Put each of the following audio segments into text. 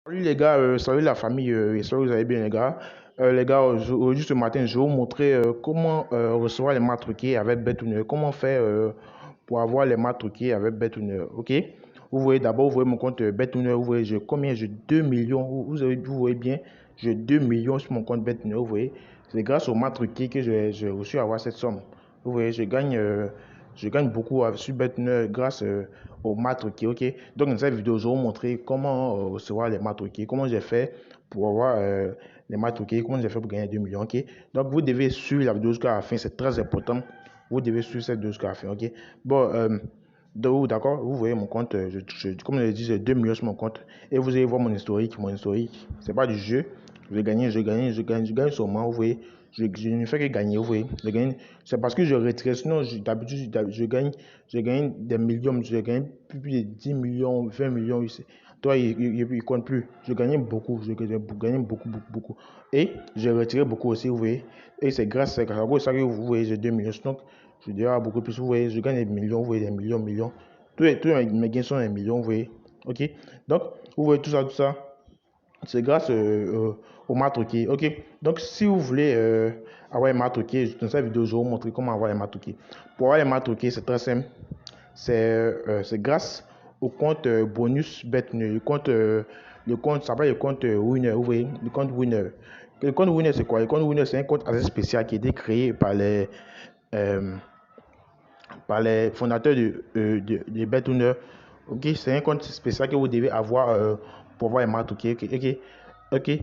Salut les gars, salut la famille, j'espère que vous allez bien les gars. Les gars, aujourd'hui ce matin, je vais vous montrer comment recevoir les marques truquées avec BetTuner. Comment faire pour avoir les marques truquées avec BetTuner, ok? Vous voyez d'abord, vous voyez mon compte BetTuner, vous voyez combien? J'ai 2 millions, vous voyez bien, j'ai 2 millions sur mon compte BetTuner, vous voyez. C'est grâce aux marques truquées que j'ai reçu à avoir cette somme. Vous voyez, je gagne beaucoup sur BetTuner grâce aux maths truquées, ok? Donc dans cette vidéo, je vais vous montrer comment recevoir les maths truquées, comment j'ai fait pour avoir les maths truquées, comment j'ai fait pour gagner 2 millions, ok? Donc vous devez suivre la vidéo jusqu'à la fin, c'est très important. Vous devez suivre cette vidéo jusqu'à la fin, ok? Bon, d'accord, vous voyez mon compte, comme je l'ai dit, j'ai 2 millions sur mon compte. Et vous allez voir mon historique, c'est pas du jeu. Je gagne seulement, vous voyez. Je ne fais que gagner, vous voyez. C'est parce que je retire, sinon d'habitude je gagne des millions, je gagne plus de 10 millions, 20 millions. Toi, il compte plus. Je gagnais beaucoup, gagnais beaucoup, beaucoup, beaucoup. Et j'ai retiré beaucoup aussi, vous voyez. Et c'est grâce à ça que vous voyez, j'ai 2 millions. Donc, je dois avoir beaucoup plus, vous voyez. Je gagne des millions, vous voyez, des millions, millions. Tous mes gains sont des millions, vous voyez. Ok. Donc, vous voyez tout ça, tout ça. C'est grâce au Matoki. Ok. Donc, si vous voulez avoir un Matoki, dans cette vidéo, je vais vous montrer comment avoir un Matoki. Pour avoir un Matoki, c'est très simple. C'est grâce au compte bonus BetNu. Le compte, ça s'appelle le compte Winner. Vous voyez, le compte Winner. Le compte Winner, c'est quoi? Le compte Winner, c'est un compte assez spécial qui a été créé euh, par les fondateurs de BetWinner. Ok, c'est un compte spécial que vous devez avoir pour avoir un match. Ok, ok, ok. Ok.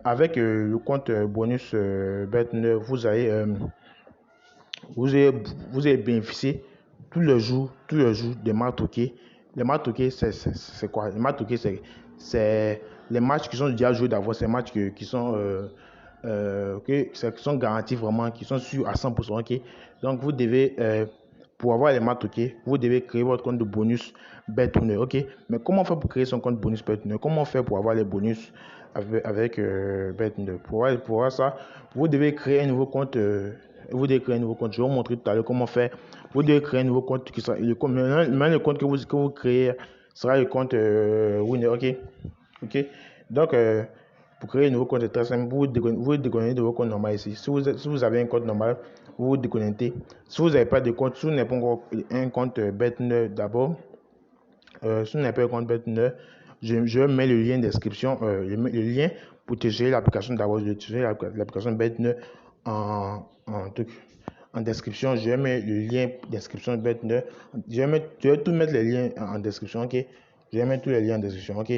Avec le compte bonus BetWinner, vous allez, vous allez bénéficier tous les jours des matchs toqués. Les matchs toqués, c'est quoi? Les matchs toqués, c'est les matchs qui sont déjà joués d'avance, ces matchs qui sont, qui sont garantis vraiment, qui sont sûrs à 100%. Ok? Donc, vous devez, pour avoir les matchs toqués, vous devez créer votre compte de bonus BetWinner. Ok? Mais comment faire pour créer son compte bonus BetWinner? Comment faire pour avoir les bonus avec BetWinner? Pour avoir ça, vous devez créer un nouveau compte. Vous devez créer un nouveau compte. Je vais vous montrer tout à l'heure comment faire. Vous devez créer un nouveau compte qui sera même le compte que vous créez sera le compte Winner. Ok. Ok. Donc, pour créer un nouveau compte, c'est très simple. Vous déconnectez de vos comptes normaux ici. Si vous avez un compte normal, vous vous déconnectez. Si vous n'avez pas de compte, si vous n'avez pas encore un compte BetNer d'abord, si vous n'avez pas un compte BetNer, je mets le lien description, le lien pour télécharger l'application d'abord. Je vais télécharger l'application BetNer en truc en description. Je vais mettre le lien description BetNer. Je vais tout mettre les liens en description, ok? Je vais mettre tous les liens en description, ok?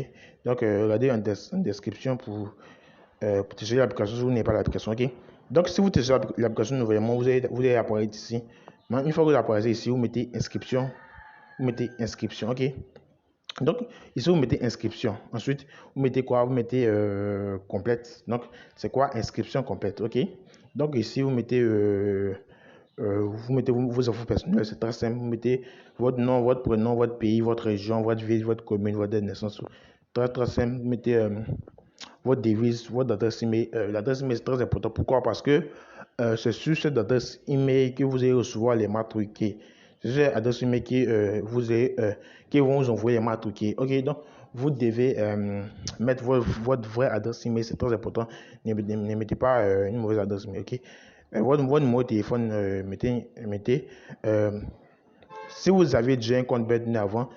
Donc, regardez en description pour télécharger l'application si vous n'avez pas l'application, ok? Donc, si vous téléchargez l'application nouvellement, vous allez apparaître ici. Maintenant, une fois que vous apparaissez ici, vous mettez inscription, ok? Donc, ici, vous mettez inscription. Ensuite, vous mettez quoi? Vous mettez complète. Donc, c'est quoi inscription complète, ok? Donc, ici, vous mettez vos infos personnelles, c'est très simple. Vous mettez votre nom, votre prénom, votre pays, votre région, votre ville, votre commune, votre date de naissance. Très, très simple. Vous mettez votre devise, votre adresse email. L'adresse email, c'est très important. Pourquoi? Parce que c'est sur cette adresse email que vous allez recevoir les marques truquées. C'est sur cette adresse email qui vont vous envoyer les marques truquées. Ok, donc vous devez mettre votre vraie adresse email, c'est très important. Ne mettez pas une mauvaise adresse email. Ok, votre numéro de téléphone, mettez. Si vous avez déjà un compte BetNer avant,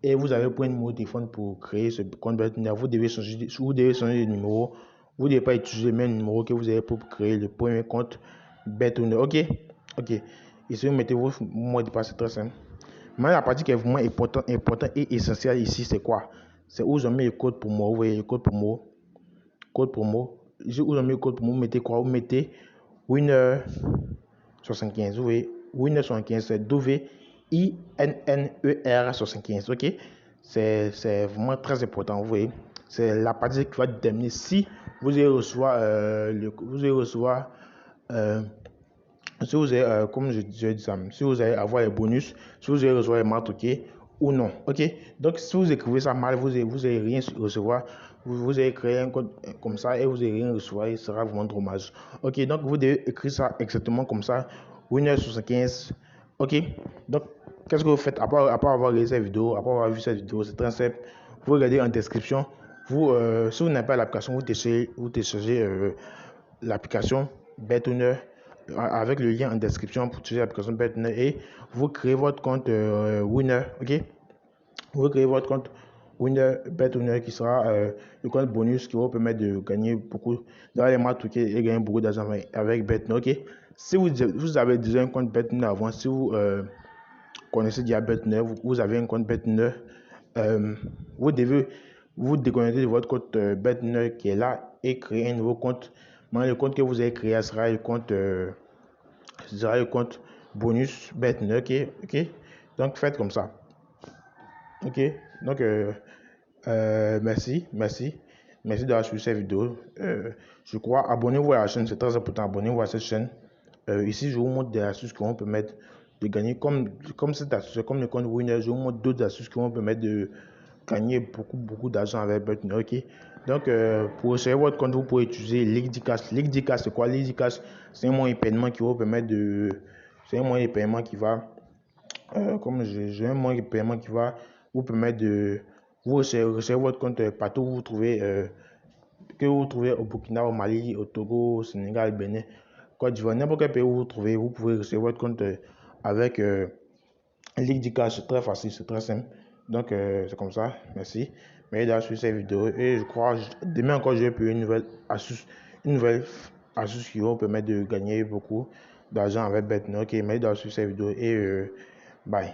et vous avez pris un numéro de téléphone pour créer ce compte BetNer, vous devez changer de numéro. Vous ne devez pas utiliser le même numéro que vous avez pour créer le premier compte BetNer. Ok? Ok. Ici, vous mettez votre mot de passe, c'est très simple. Mais la partie qui est vraiment important et essentielle ici, c'est quoi? C'est où je mets le code pour moi. Vous voyez le code pour moi. Code pour moi. Ici, où je mets le code pour moi, vous mettez quoi? Vous mettez Winner 75. Vous voyez, Winner 75, c'est WINNER 75. Ok? C'est vraiment très important. Vous voyez, c'est la partie qui va déterminer si vous allez recevoir, si vous allez, comme je dis ça, si vous allez avoir les bonus, si vous allez recevoir les marques, ok, ou non. Ok? Donc, si vous écrivez ça mal, vous allez rien recevoir. Vous allez créer un code comme ça et vous allez rien recevoir. Il sera vraiment dommage. Ok? Donc, vous devez écrire ça exactement comme ça. Winner 75. Ok? Donc, qu'est-ce que vous faites après avoir regardé cette vidéo, après avoir vu cette vidéo? C'est très simple. vous regardez en description. Si vous n'avez pas l'application, vous téléchargez l'application BetOwner avec le lien en description pour utiliser l'application BetOwner et vous créez votre compte Winner, ok? Vous créez votre compte Winner BetOwner qui sera le compte bonus qui va vous permettre de gagner beaucoup dans les matchs truqués et gagner beaucoup d'argent avec BetOwner, ok? Si vous avez déjà un compte BetOwner avant, si vous connaissez déjà BetOwner, vous avez un compte BetOwner, vous devez vous déconnecter de votre compte BetOwner qui est là et créer un nouveau compte. Mais le compte que vous avez créé sera le compte bonus BetOwner, ok? Donc faites comme ça. Ok, donc merci d'avoir suivi cette vidéo. Je crois, abonnez-vous à la chaîne, c'est très important, abonnez-vous à cette chaîne. Ici, je vous montre des astuces qui vont permettre de gagner, comme cette astuce, comme le compte Winner, je vous montre d'autres astuces qui vont permettre de gagner beaucoup d'argent avec BetOwner, ok. Donc, pour recevoir votre compte, vous pouvez utiliser LickDcash. LickDcash, c'est quoi? LickDcash, c'est un moyen de paiement qui va vous permettre de... C'est un moyen de paiement qui va j'ai un moyen de paiement qui va vous permettre de vous recevoir votre compte partout où vous trouvez, que vous trouvez au Burkina, au Mali, au Togo, au Sénégal, au Bénin, Côte d'Ivoire, n'importe quel pays où vous trouvez, vous pouvez recevoir votre compte avec LickDcash. C'est très facile, c'est très simple. Donc c'est comme ça. Merci. Merci d'avoir suivi cette vidéo et je crois demain encore je vais publier une nouvelle astuce qui va vous permettre de gagner beaucoup d'argent avec BetOwner. Ok, merci d'avoir suivi cette vidéo et bye.